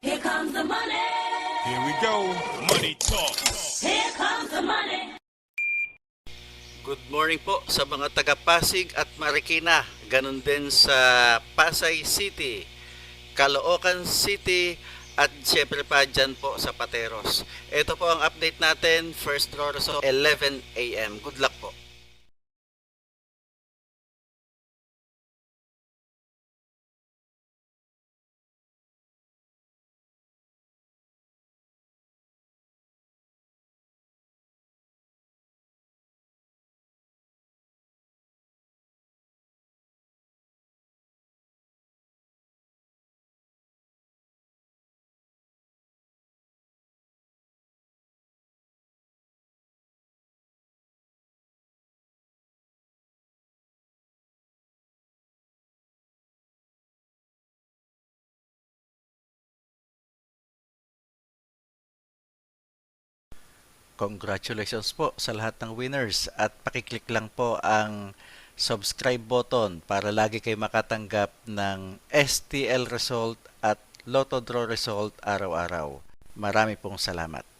Here comes the money. Here we go. Money talk. Here comes the money. Good morning po sa mga taga Pasig at Marikina, ganun din sa Pasay City, Caloocan City at syempre pa dyan po sa Pateros. Ito po ang update natin, first draw result 11 a.m. Good luck po. Congratulations po sa lahat ng winners at pakiclick lang po ang subscribe button para lagi kayo makatanggap ng STL result at Lotto Draw result araw-araw. Marami pong salamat.